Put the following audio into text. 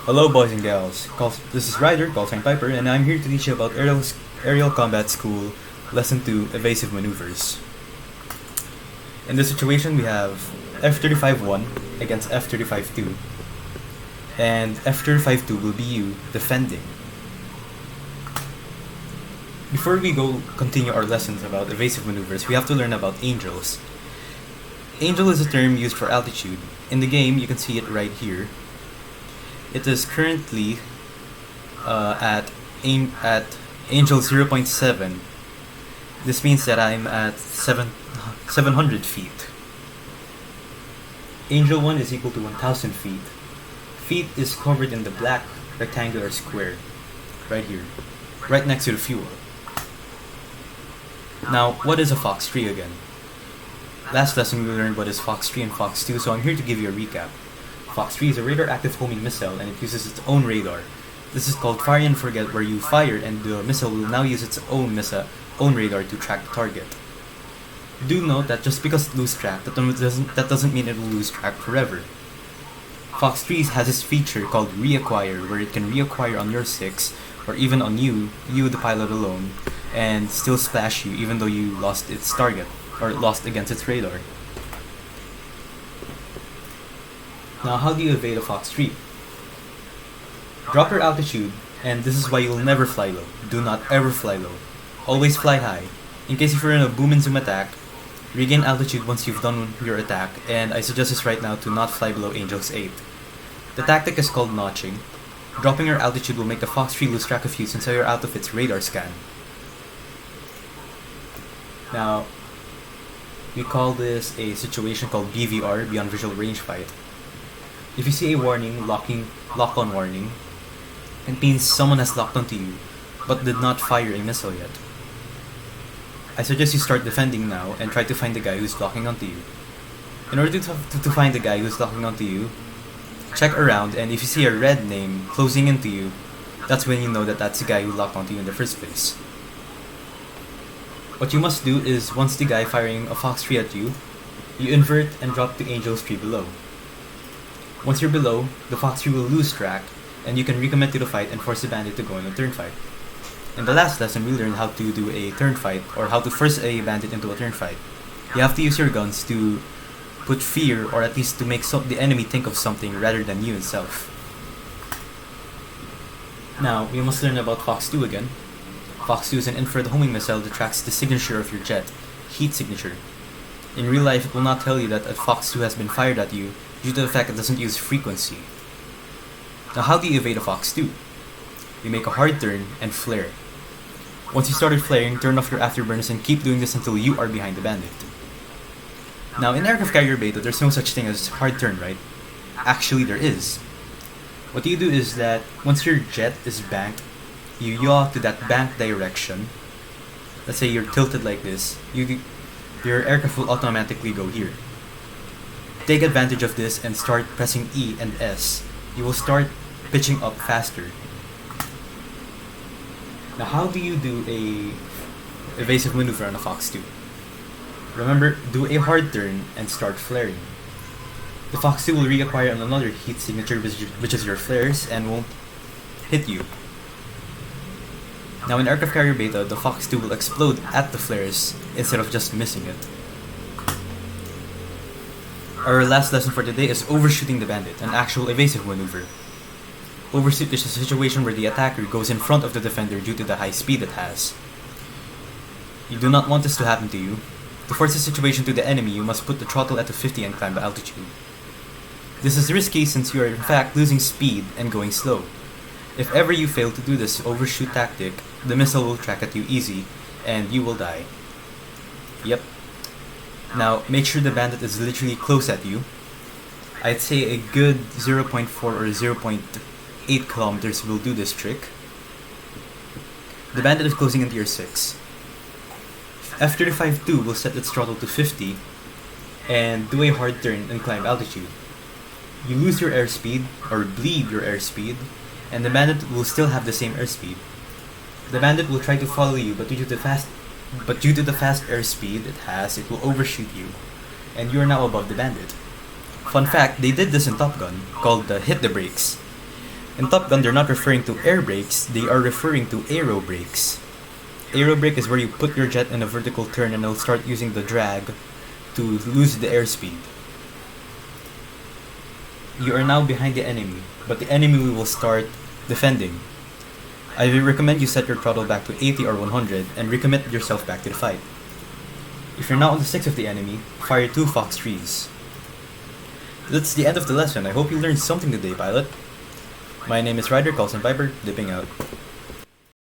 Hello boys and gals, this is Ryder, call sign Piper, and I'm here to teach you about Aerial Combat School, Lesson 2, Evasive Maneuvers. In this situation we have F-35-1 against F-35-2, and F-35-2 will be you defending. Before we continue our lessons about evasive maneuvers, we have to learn about angels. Angel is a term used for altitude. In the game, you can see it right here. It is currently at Angel 0.7. This means that I'm at 700 feet. Angel 1 is equal to 1000 feet. Feet is covered in the black rectangular square right here, right next to the fuel. Now, what is a Fox 3 again? Last lesson we learned what is Fox 3 and Fox 2, so I'm here to give you a recap. Fox 3 is a radar-active homing missile and it uses its own radar. This is called fire and forget, where you fire and the missile will now use its own radar to track the target. Do note that just because it loses track, that doesn't mean it will lose track forever. Fox 3 has this feature called reacquire, where it can reacquire on your 6 or even on you the pilot alone, and still splash you even though you lost its target or lost against its radar. Now, how do you evade a Fox 3? Drop your altitude, and this is why you'll never fly low. Do not ever fly low. Always fly high. In case if you're in a boom and zoom attack, regain altitude once you've done your attack, and I suggest this right now to not fly below Angels 8. The tactic is called notching. Dropping your altitude will make the Fox 3 lose track of you since you're out of its radar scan. Now, we call this a situation called BVR, Beyond Visual Range Fight. If you see a warning, lock-on warning, it means someone has locked onto you, but did not fire a missile yet. I suggest you start defending now and try to find the guy who's locking onto you. In order to find the guy who's locking onto you, check around, and if you see a red name closing into you, that's when you know that that's the guy who locked onto you in the first place. What you must do is, once the guy firing a Fox 3 at you, you invert and drop to Angels 3 below. Once you're below, the Fox 3 will lose track, and you can recommit to the fight and force the bandit to go in a turn fight. In the last lesson, we learned how to do a turn fight, or how to force a bandit into a turn fight. You have to use your guns to put fear, or at least to make the enemy think of something rather than you itself. Now, we must learn about Fox 2 again. Fox 2 is an infrared homing missile that tracks the signature of your jet, heat signature. In real life, it will not tell you that a Fox 2 has been fired at you due to the fact it doesn't use frequency. Now, how do you evade a Fox 2? You make a hard turn and flare. Once you started flaring, turn off your afterburners and keep doing this until you are behind the bandit. Now, in aircraft carrier beta, there's no such thing as hard turn, right? Actually, there is. What you do is that once your jet is banked, you yaw to that bank direction. Let's say you're tilted like this, your aircraft will automatically go here. Take advantage of this and start pressing E and S. You will start pitching up faster. Now, how do you do a evasive maneuver on a Fox 2? Remember, do a hard turn and start flaring. The Fox 2 will reacquire on another heat signature, which is your flares, and won't hit you. Now, in aircraft carrier beta, the Fox 2 will explode at the flares instead of just missing it. Our last lesson for today is overshooting the bandit, an actual evasive maneuver. Overshoot is a situation where the attacker goes in front of the defender due to the high speed it has. You do not want this to happen to you. To force the situation to the enemy, you must put the throttle at 50 and climb the altitude. This is risky since you are in fact losing speed and going slow. If ever you fail to do this overshoot tactic, the missile will track at you easy, and you will die. Yep. Now, make sure the bandit is literally close at you. I'd say a good 0.4 or 0.8 kilometers will do this trick. The bandit is closing into your 6. F-35-2 will set its throttle to 50 and do a hard turn and climb altitude. You lose your airspeed, or bleed your airspeed, and the bandit will still have the same airspeed. The bandit will try to follow you, but due to the fast airspeed it has, it will overshoot you, and you are now above the bandit. Fun fact, they did this in Top Gun, called the hit the brakes. In Top Gun, they're not referring to air brakes, they are referring to aerobrakes. Aerobrake is where you put your jet in a vertical turn and it'll start using the drag to lose the airspeed. You are now behind the enemy, but the enemy will start defending. I recommend you set your throttle back to 80 or 100 and recommit yourself back to the fight. If you're now on the 6 of the enemy, fire 2 Fox 3s. That's the end of the lesson. I hope you learned something today, pilot. My name is Ryder Carlson Viper, dipping out.